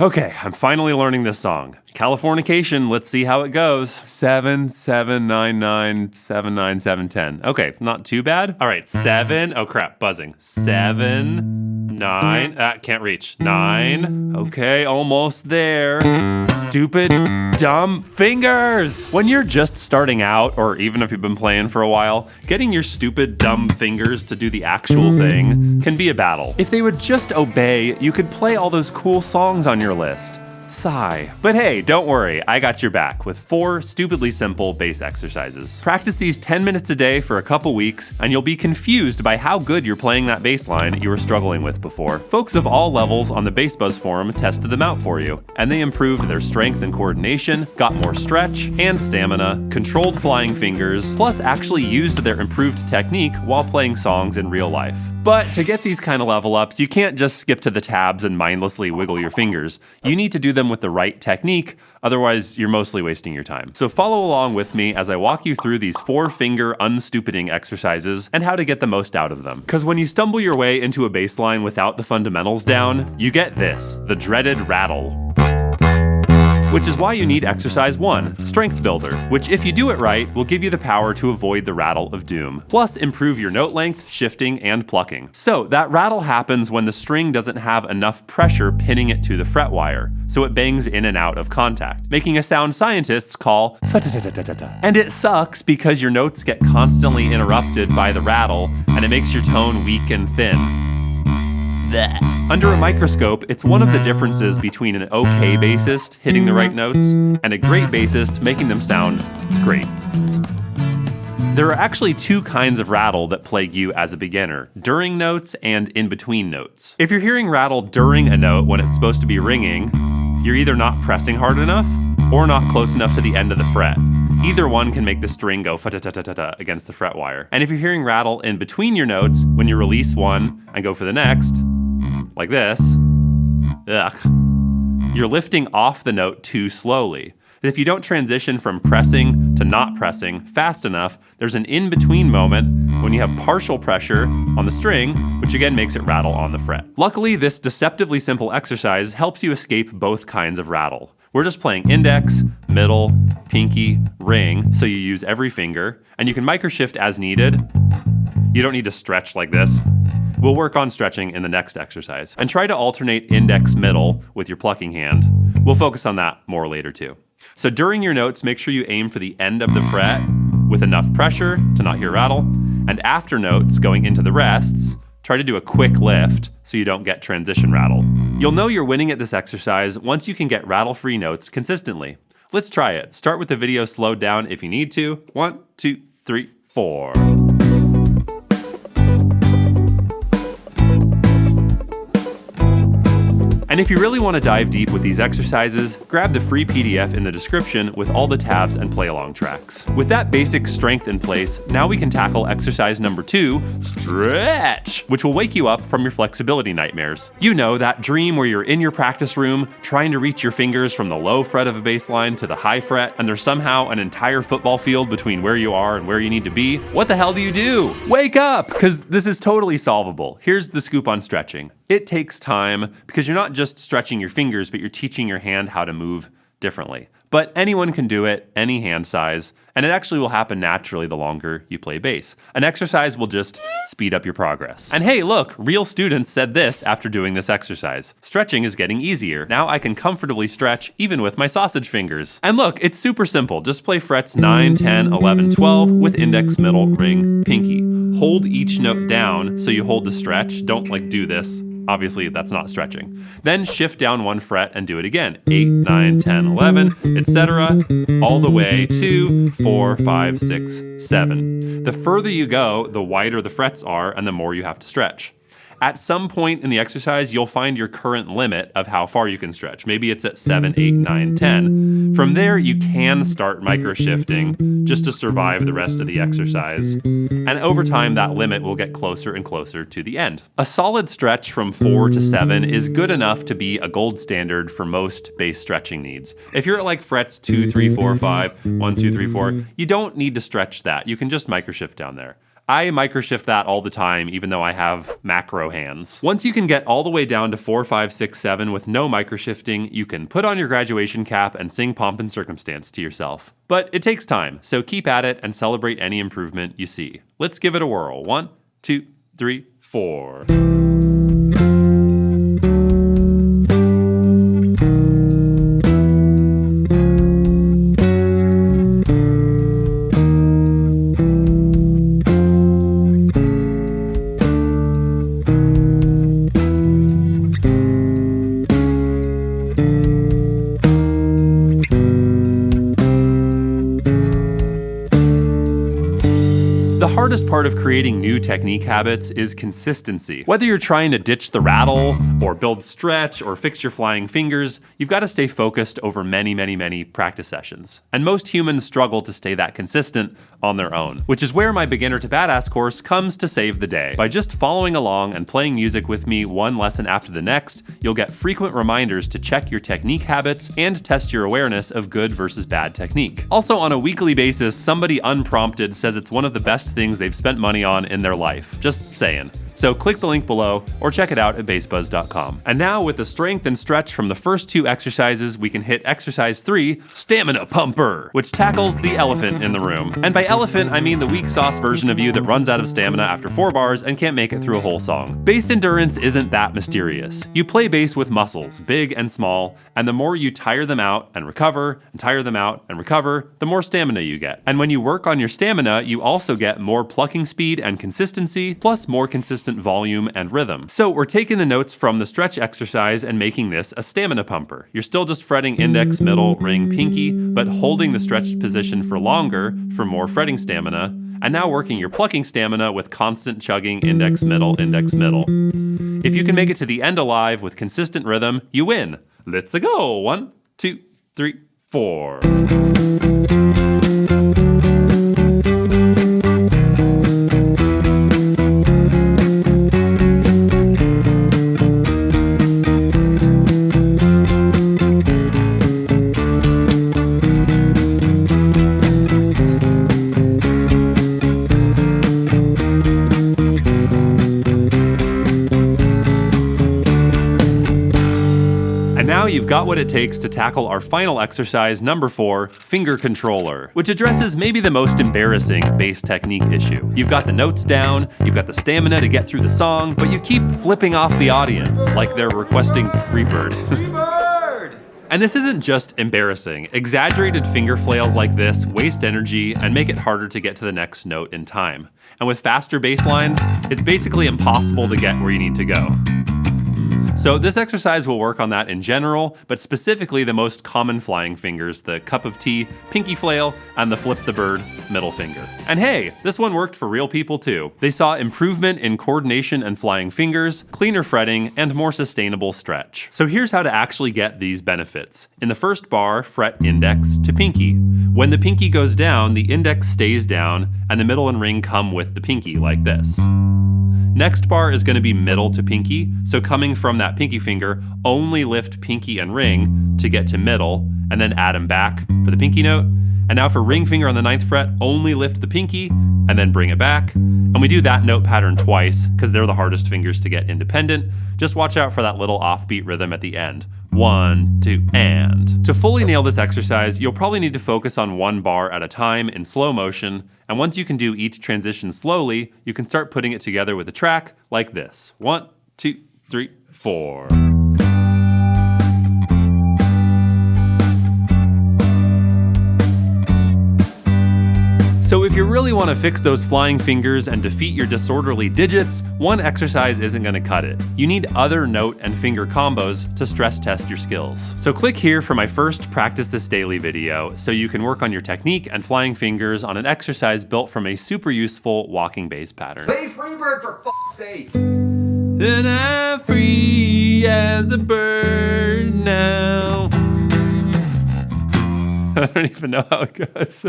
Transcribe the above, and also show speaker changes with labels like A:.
A: Okay, I'm finally learning this song. Californication, let's see how it goes. 7, 7, 9, 9, 7, 9, 7, 10. Okay, not too bad. All right, 7. Oh crap, buzzing. 7, 9. Can't reach. 9. Okay, almost there. Stupid, dumb fingers. When you're just starting out, or even if you've been playing for a while, getting your stupid, dumb fingers to do the actual thing can be a battle. If they would just obey, you could play all those cool songs on your list. Sigh. But hey, don't worry, I got your back with 4 stupidly simple bass exercises. Practice these 10 minutes a day for a couple weeks, and you'll be confused by how good you're playing that bass line you were struggling with before. Folks of all levels on the BassBuzz forum tested them out for you, and they improved their strength and coordination, got more stretch and stamina, controlled flying fingers, plus actually used their improved technique while playing songs in real life. But to get these kind of level ups, you can't just skip to the tabs and mindlessly wiggle your fingers. You need to do them with the right technique, otherwise you're mostly wasting your time. So follow along with me as I walk you through these 4-finger unstupiding exercises and how to get the most out of them. Because when you stumble your way into a bass line without the fundamentals down, you get this, the dreaded rattle. Which is why you need exercise 1, Strength Builder, which if you do it right, will give you the power to avoid the rattle of doom. Plus improve your note length, shifting, and plucking. So that rattle happens when the string doesn't have enough pressure pinning it to the fret wire, so it bangs in and out of contact, making a sound scientists call fa-da-da-da-da-da. And it sucks because your notes get constantly interrupted by the rattle, and it makes your tone weak and thin. Under a microscope, it's one of the differences between an okay bassist hitting the right notes and a great bassist making them sound great. There are actually 2 kinds of rattle that plague you as a beginner, during notes and in between notes. If you're hearing rattle during a note when it's supposed to be ringing, you're either not pressing hard enough or not close enough to the end of the fret. Either one can make the string go fa-da-da-da-da against the fret wire. And if you're hearing rattle in between your notes, when you release one and go for the next, like this, you're lifting off the note too slowly. And if you don't transition from pressing to not pressing fast enough, there's an in-between moment when you have partial pressure on the string, which again makes it rattle on the fret. Luckily, this deceptively simple exercise helps you escape both kinds of rattle. We're just playing index, middle, pinky, ring, so you use every finger, and you can microshift as needed. You don't need to stretch like this. We'll work on stretching in the next exercise. And try to alternate index middle with your plucking hand. We'll focus on that more later too. So during your notes, make sure you aim for the end of the fret with enough pressure to not hear rattle. And after notes, going into the rests, try to do a quick lift so you don't get transition rattle. You'll know you're winning at this exercise once you can get rattle-free notes consistently. Let's try it. Start with the video slowed down if you need to. 1, 2, 3, 4. And if you really want to dive deep with these exercises, grab the free PDF in the description with all the tabs and play-along tracks. With that basic strength in place, now we can tackle exercise number 2, stretch, which will wake you up from your flexibility nightmares. You know, that dream where you're in your practice room, trying to reach your fingers from the low fret of a bass line to the high fret, and there's somehow an entire football field between where you are and where you need to be. What the hell do you do? Wake up, because this is totally solvable. Here's the scoop on stretching. It takes time because you're not just stretching your fingers, but you're teaching your hand how to move differently. But anyone can do it, any hand size, and it actually will happen naturally the longer you play bass. An exercise will just speed up your progress. And hey, look, real students said this after doing this exercise. Stretching is getting easier. Now I can comfortably stretch even with my sausage fingers. And look, it's super simple. Just play frets 9, 10, 11, 12 with index, middle, ring, pinky. Hold each note down so you hold the stretch. Don't like do this. Obviously, that's not stretching. Then shift down 1 fret and do it again. 8, 9, 10, 11, etc. all the way to 4, 5, 6, 7. The further you go, the wider the frets are and the more you have to stretch. At some point in the exercise, you'll find your current limit of how far you can stretch. Maybe it's at 7, 8, 9, 10. From there, you can start micro-shifting just to survive the rest of the exercise. And over time, that limit will get closer and closer to the end. A solid stretch from 4 to 7 is good enough to be a gold standard for most bass stretching needs. If you're at like frets 2, 3, 4, 5, 1, 2, 3, 4, you don't need to stretch that. You can just micro-shift down there. I microshift that all the time, even though I have macro hands. Once you can get all the way down to 4, 5, 6, 7 with no microshifting, you can put on your graduation cap and sing Pomp and Circumstance to yourself. But it takes time, so keep at it and celebrate any improvement you see. Let's give it a whirl. 1, 2, 3, 4. The hardest part of creating new technique habits is consistency. Whether you're trying to ditch the rattle, or build stretch, or fix your flying fingers, you've got to stay focused over many practice sessions. And most humans struggle to stay that consistent on their own, which is where my Beginner to Badass course comes to save the day. By just following along and playing music with me one lesson after the next, you'll get frequent reminders to check your technique habits and test your awareness of good versus bad technique. Also, on a weekly basis, somebody unprompted says it's one of the best things they've spent money on in their life. Just saying. So click the link below or check it out at BassBuzz.com. And now with the strength and stretch from the first 2 exercises, we can hit exercise 3, Stamina Pumper, which tackles the elephant in the room. And by elephant, I mean the weak sauce version of you that runs out of stamina after 4 bars and can't make it through a whole song. Bass endurance isn't that mysterious. You play bass with muscles, big and small, and the more you tire them out and recover, and tire them out and recover, the more stamina you get. And when you work on your stamina, you also get more plucking speed and consistency, plus more consistent volume and rhythm. So we're taking the notes from the stretch exercise and making this a stamina pumper. You're still just fretting index, middle, ring, pinky, but holding the stretched position for longer for more fretting stamina, and now working your plucking stamina with constant chugging index, middle, index, middle. If you can make it to the end alive with consistent rhythm, you win. Let's go. 1, 2, 3, 4. Now you've got what it takes to tackle our final exercise, number 4, finger controller, which addresses maybe the most embarrassing bass technique issue. You've got the notes down, you've got the stamina to get through the song, but you keep flipping off the audience like they're requesting Freebird. Freebird! And this isn't just embarrassing. Exaggerated finger flails like this waste energy and make it harder to get to the next note in time. And with faster bass lines, it's basically impossible to get where you need to go. So this exercise will work on that in general, but specifically the most common flying fingers, the cup of tea, pinky flail, and the flip the bird middle finger. And hey, this one worked for real people too. They saw improvement in coordination and flying fingers, cleaner fretting, and more sustainable stretch. So here's how to actually get these benefits. In the first bar, fret index to pinky. When the pinky goes down, the index stays down, and the middle and ring come with the pinky like this. Next bar is going to be middle to pinky, so coming from that pinky finger, only lift pinky and ring to get to middle, and then add them back for the pinky note. And now for ring finger on the 9th fret, only lift the pinky, and then bring it back. And we do that note pattern twice, because they're the hardest fingers to get independent. Just watch out for that little offbeat rhythm at the end. 1, 2, and. To fully nail this exercise, you'll probably need to focus on 1 bar at a time in slow motion, and once you can do each transition slowly, you can start putting it together with a track like this. 1, 2, 3, 4. So if you really want to fix those flying fingers and defeat your disorderly digits, one exercise isn't going to cut it. You need other note and finger combos to stress test your skills. So click here for my first Practice This Daily video so you can work on your technique and flying fingers on an exercise built from a super useful walking bass pattern.
B: Play Freebird for f***'s sake!
A: And I'm free as a bird now. I don't even know how it goes.